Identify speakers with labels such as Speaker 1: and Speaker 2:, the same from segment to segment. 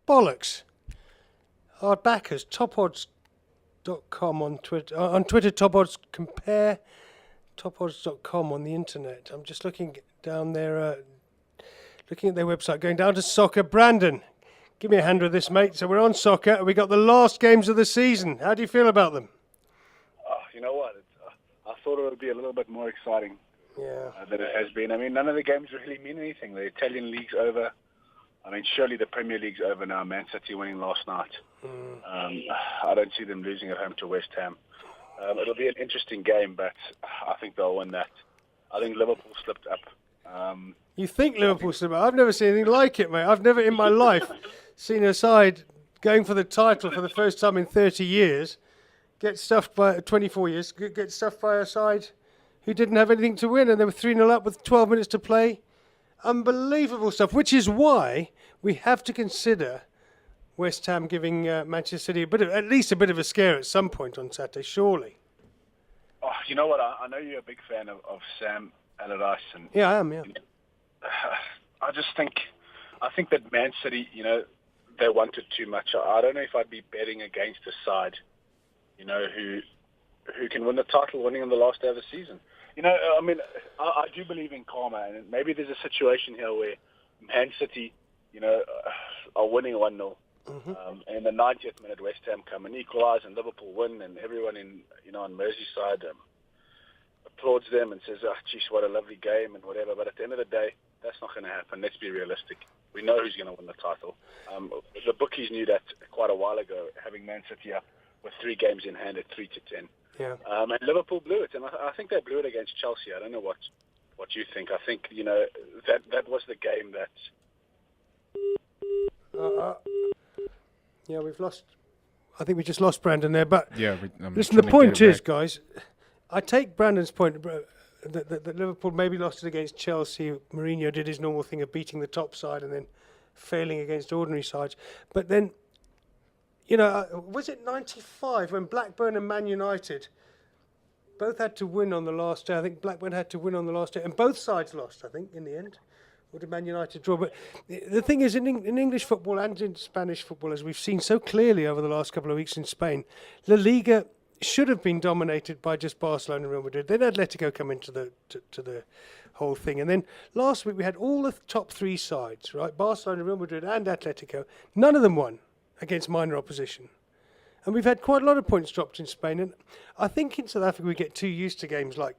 Speaker 1: bollocks. Our backers, TopOdds.com on Twitter. On Twitter, TopOdds compare. TopOdds.com on the internet. I'm just looking down there, looking at their website, going down to soccer. Brandon, give me a hand with this, mate. So we're on soccer. We got the last games of the season. How do you feel about them?
Speaker 2: You know what? I thought it would be a little bit more exciting than it has been. I mean, none of the games really mean anything. The Italian league's over. I mean, surely the Premier League's over now. Man City winning last night. I don't see them losing at home to West Ham. It'll be an interesting game, but I think they'll win that. I think Liverpool slipped up.
Speaker 1: You think Liverpool slipped up? I've never seen anything like it, mate. I've never in my life seen a side going for the title for the first time in 30 years get stuffed by 24 years, get stuffed by a side who didn't have anything to win, and they were 3-0 up with 12 minutes to play. Unbelievable stuff, which is why we have to consider West Ham giving Manchester City at least a bit of a scare at some point on Saturday, surely.
Speaker 2: Oh, you know what? I know you're a big fan of Sam Allardyce. And
Speaker 1: yeah, I am, yeah.
Speaker 2: I think that Man City, they wanted too much. I don't know if I'd be betting against a side, who can win the title winning on the last day of the season. I mean, I do believe in karma, and maybe there's a situation here where Man City, are winning 1-0. And in the 90th minute, West Ham come and equalise, and Liverpool win, and everyone on Merseyside applauds them and says, "Oh, geez, what a lovely game," and whatever. But at the end of the day, that's not going to happen. Let's be realistic. We know who's going to win the title. The bookies knew that quite a while ago, having Man City up with 3 games in hand at 3-10.
Speaker 1: Yeah.
Speaker 2: And Liverpool blew it, and I think they blew it against Chelsea. I don't know what you think. I think that was the game that.
Speaker 1: Yeah, we've lost. I think we just lost Brandon there. But
Speaker 3: yeah,
Speaker 1: listen, the point is, guys, I take Brandon's point that Liverpool maybe lost it against Chelsea. Mourinho did his normal thing of beating the top side and then failing against ordinary sides. But then, was it 95 when Blackburn and Man United both had to win on the last day? I think Blackburn had to win on the last day, and both sides lost, I think, in the end. Or did Man United draw? But the thing is, in English football and in Spanish football, as we've seen so clearly over the last couple of weeks in Spain, La Liga should have been dominated by just Barcelona and Real Madrid. Then Atletico come into the whole thing. And then last week we had all the top 3 sides, right? Barcelona, Real Madrid and Atletico. None of them won against minor opposition. And we've had quite a lot of points dropped in Spain. And I think in South Africa we get too used to games like,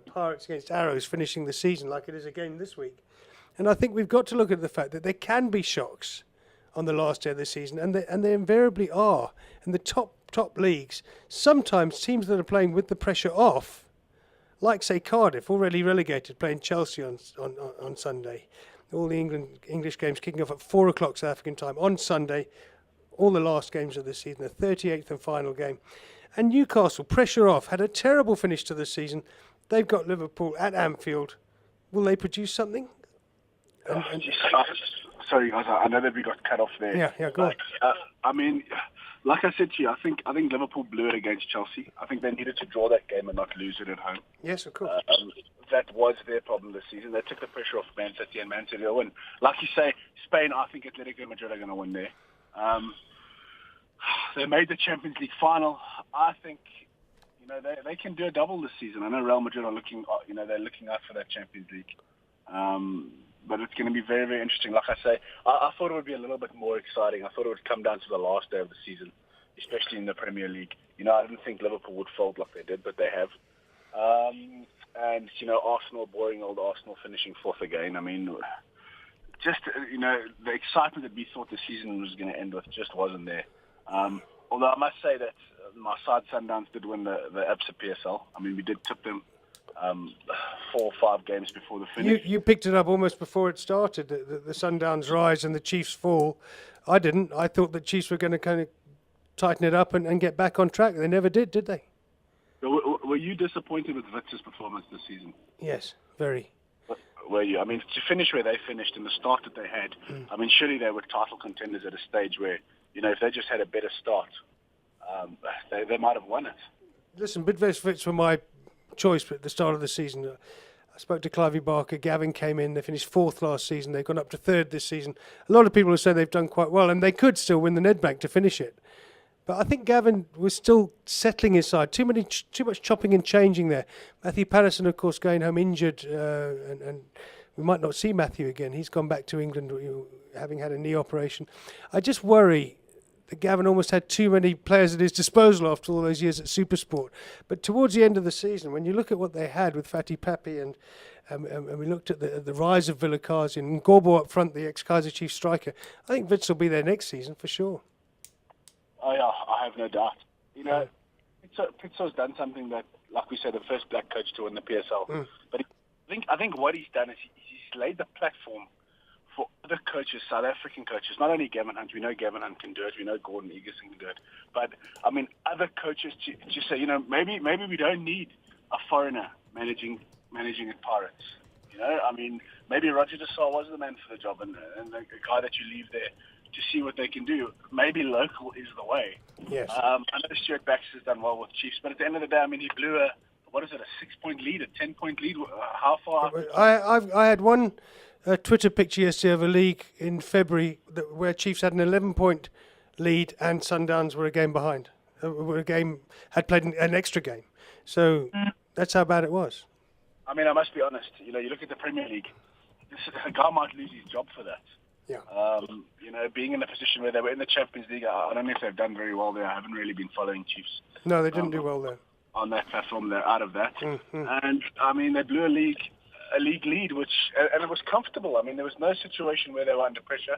Speaker 1: Pirates against Arrows finishing the season like it is again this week. And I think we've got to look at the fact that there can be shocks on the last day of the season, and they invariably are. And the top leagues, sometimes teams that are playing with the pressure off, like, say, Cardiff, already relegated, playing Chelsea on Sunday. All the English games kicking off at 4 o'clock South African time on Sunday, all the last games of the season, the 38th and final game. And Newcastle, pressure off, had a terrible finish to the season. They've got Liverpool at Anfield. Will they produce something?
Speaker 2: Sorry, guys. I know that we got cut off there.
Speaker 1: Yeah, go on.
Speaker 2: I mean, like I said to you, I think Liverpool blew it against Chelsea. I think they needed to draw that game and not lose it at home.
Speaker 1: Yes, of course.
Speaker 2: That was their problem this season. They took the pressure off Man City, and Man City will win. Like you say, Spain, I think Atletico Madrid are going to win there. They made the Champions League final. I think they can do a double this season. I know Real Madrid are looking out for that Champions League. But it's going to be very, very interesting. Like I say, I thought it would be a little bit more exciting. I thought it would come down to the last day of the season, especially in the Premier League. I didn't think Liverpool would fold like they did, but they have. And Arsenal, boring old Arsenal, finishing 4th again. I mean, just, the excitement that we thought the season was going to end with just wasn't there. Although I must say that my side Sundowns did win the Absa PSL. I mean, we did tip them 4 or 5 games before the finish.
Speaker 1: You picked it up almost before it started, the Sundowns rise and the Chiefs fall. I didn't. I thought the Chiefs were going to kind of tighten it up and get back on track. They never did they?
Speaker 2: Were you disappointed with Witz's performance this season?
Speaker 1: Yes, very.
Speaker 2: Were you? I mean, to finish where they finished and the start that they had, I mean, surely they were title contenders at a stage where, if they just had a better start, they might have won it.
Speaker 1: Listen, Bidvest Wits were my choice at the start of the season. I spoke to Clivey Barker. Gavin came in. They finished 4th last season. They've gone up to 3rd this season. A lot of people have said they've done quite well, and they could still win the Nedbank to finish it. But I think Gavin was still settling his side. Too much chopping and changing there. Matthew Patterson, of course, going home injured, and we might not see Matthew again. He's gone back to England, having had a knee operation. I just worry that Gavin almost had too many players at his disposal after all those years at Supersport. But towards the end of the season, when you look at what they had with Fatty Papi and we looked at the rise of Vilakazi and Gorbo up front, the ex-Kaiser Chiefs striker, I think Wits will be there next season for sure.
Speaker 2: Oh yeah, I have no doubt. You know, Pitso's done something that, like we said, the first black coach to win the PSL. But I think what he's done is he's laid the platform for other coaches, South African coaches, not only Gavin Hunt. We know Gavin Hunt can do it. We know Gordon Egerson can do it. But, I mean, other coaches to say, you know, maybe we don't need a foreigner managing at Pirates. You know, I mean, maybe Roger de Saar was the man for the job and the guy that you leave there to see what they can do. Maybe local is the way.
Speaker 1: Yes.
Speaker 2: I know Stuart Baxter's done well with Chiefs, but at the end of the day, I mean, he blew a 6-point lead, a 10-point lead? How far?
Speaker 1: I had one Twitter picture yesterday of a league in February where Chiefs had an 11-point lead and Sundowns were a game behind. Had played an extra game. So that's how bad it was.
Speaker 2: I mean, I must be honest. You know, you look at the Premier League, a guy might lose his job for that.
Speaker 1: Yeah.
Speaker 2: You know, being in a position where they were in the Champions League, I don't know if they've done very well there. I haven't really been following Chiefs.
Speaker 1: No, they didn't do well there.
Speaker 2: On that platform, they're out of that. And, I mean, they blew a league lead, and it was comfortable. I mean, there was no situation where they were under pressure.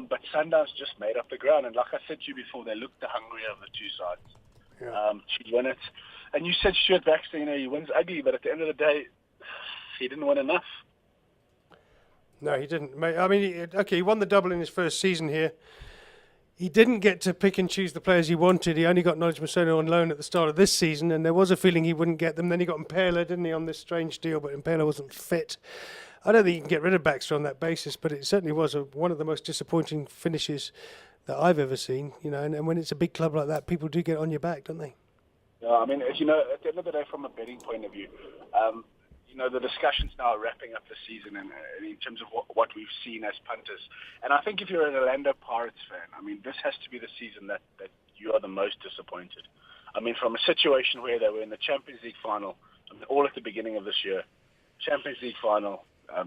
Speaker 2: But Sundowns just made up the ground. And like I said to you before, they looked the hungrier of the two sides to win it. And you said Stuart Baxter, you know, he wins ugly, but at the end of the day, he didn't win enough.
Speaker 1: No, he didn't. I mean, he won the double in his first season here. He didn't get to pick and choose the players he wanted. He only got Knowledge Masono on loan at the start of this season, and there was a feeling he wouldn't get them. Then he got Impala, didn't he, on this strange deal, but Impala wasn't fit. I don't think you can get rid of Baxter on that basis, but it certainly was one of the most disappointing finishes that I've ever seen. You know, and when it's a big club like that, people do get on your back, don't they?
Speaker 2: Yeah, I mean, as you know, at the end of the day, from a betting point of view, you know, the discussions now are wrapping up the season and in terms of what we've seen as punters. And I think if you're an Orlando Pirates fan, I mean, this has to be the season that you are the most disappointed. I mean, from a situation where they were in the Champions League final, all at the beginning of this year, Champions League final,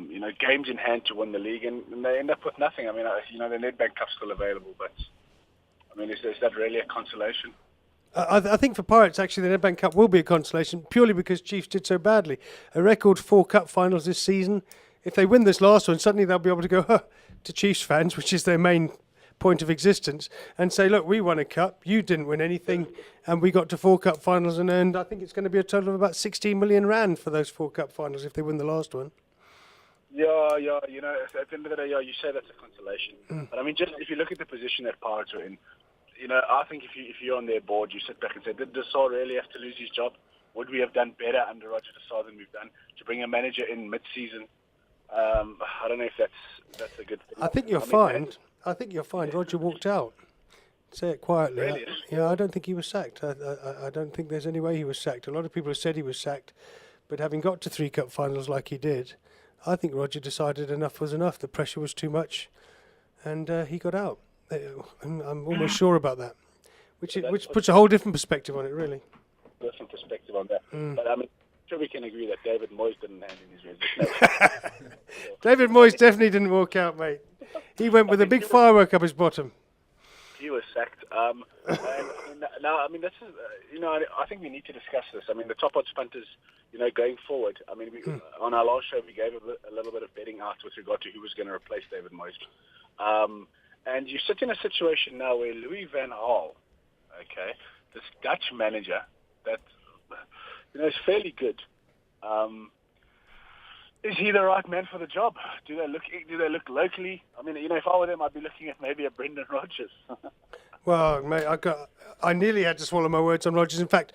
Speaker 2: you know, games in hand to win the league, and they end up with nothing. I mean, you know, the Nedbank Cup's still available, but, I mean, is that really a consolation?
Speaker 1: I think for Pirates, actually, the Nedbank Cup will be a consolation, purely because Chiefs did so badly. A record 4 cup finals this season. If they win this last one, suddenly they'll be able to go to Chiefs fans, which is their main point of existence, and say, look, we won a cup, you didn't win anything, and we got to 4 cup finals and earned, I think it's going to be a total of about 16 million rand for those 4 cup finals if they win the last one.
Speaker 2: Yeah, you know, at the end of the day, you say that's a consolation. But I mean, just if you look at the position that Pirates are in, you know, I think if you're on their board, you sit back and say, did de Saar really have to lose his job? Would we have done better under Roger de Saar than we've done to bring a manager in mid-season? I don't know if that's a good thing.
Speaker 1: I think you'll find Roger walked out. Say it quietly.
Speaker 2: Really?
Speaker 1: I don't think he was sacked. I don't think there's any way he was sacked. A lot of people have said he was sacked, but having got to 3 cup finals like he did, I think Roger decided enough was enough. The pressure was too much, and he got out. I'm almost sure about that, which puts a whole different perspective on it, really.
Speaker 2: Different perspective on that. But I mean, sure we can agree that David Moyes didn't hand in his resignation.
Speaker 1: David Moyes definitely didn't walk out, mate. He went with a big firework up his bottom.
Speaker 2: He was sacked. And now, I mean, this is, you know, I think we need to discuss this. I mean, the top odds punters, you know, going forward. I mean, on our last show, we gave a little bit of betting out with regard to who was going to replace David Moyes. And you sit in a situation now where Louis van Gaal, okay, this Dutch manager that, you know, is fairly good. Is he the right man for the job? Do they look locally? I mean, you know, if I were them, I'd be looking at maybe a Brendan Rodgers.
Speaker 1: Well, mate, I nearly had to swallow my words on Rodgers. In fact,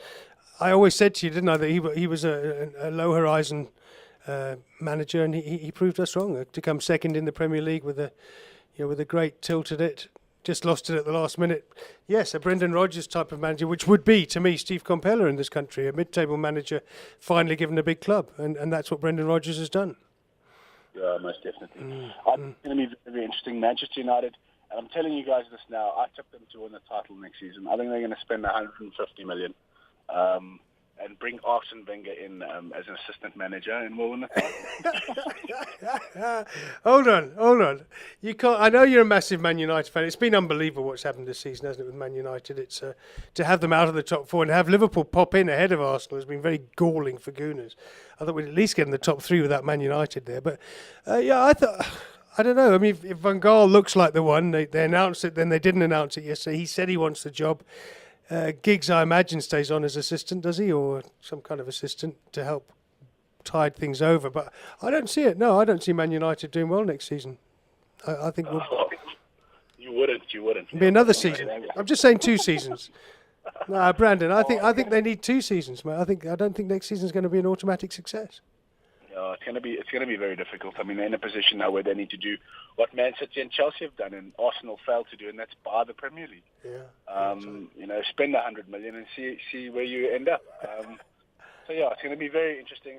Speaker 1: I always said to you, didn't I, that he was a low horizon manager, and he proved us wrong to come second in the Premier League with a great tilt at it just lost it at the last minute. Yes, a Brendan Rodgers type of manager, which would be, to me, Steve Compella in this country, a mid-table manager finally given a big club. And that's what Brendan Rodgers has done.
Speaker 2: Yeah, most definitely. I think it's going to be very interesting. Manchester United, and I'm telling you guys this now, I took them to win the title next season. I think they're going to spend 150 million. And bring Arsene Wenger in as an assistant manager, and we'll win the title.
Speaker 1: Hold on. You can't. I know you're a massive Man United fan. It's been unbelievable what's happened this season, hasn't it, with Man United? It's to have them out of the top four and have Liverpool pop in ahead of Arsenal has been very galling for Gooners. I thought we'd at least get in the top three without Man United there. But I thought. I don't know. I mean, if Van Gaal looks like the one, they announced it, then they didn't announce it yesterday. He said he wants the job. Giggs, I imagine, stays on as assistant, does he? Or some kind of assistant to help tide things over. But I don't see it. No, I don't see Man United doing well next season. I think we'll...
Speaker 2: You wouldn't.
Speaker 1: It'll be another season. I'm just saying 2 seasons. No, Brandon, I think they need 2 seasons, mate. I don't think next season's going to be an automatic success.
Speaker 2: It's going to be very difficult. I mean, they're in a position now where they need to do what Man City and Chelsea have done, and Arsenal failed to do, and that's buy the Premier League.
Speaker 1: Yeah.
Speaker 2: Spend 100 million and see where you end up. It's going to be very interesting.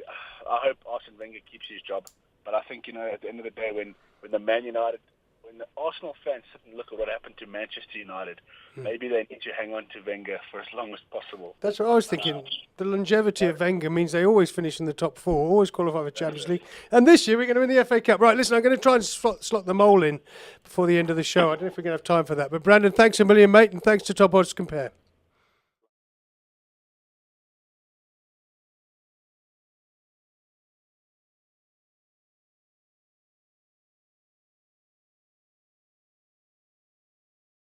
Speaker 2: I hope Arsene Wenger keeps his job, but I think at the end of the day, when the Arsenal fans sit and look at what happened to Manchester United, maybe they need to hang on to Wenger for as long as possible.
Speaker 1: That's what I was thinking. The longevity of Wenger means they always finish in the top 4, always qualify for Champions League. And this year we're going to win the FA Cup. Right, listen, I'm going to try and slot the mole in before the end of the show. I don't know if we're going to have time for that. But Brandon, thanks a million, mate, and thanks to Top Odds Compare.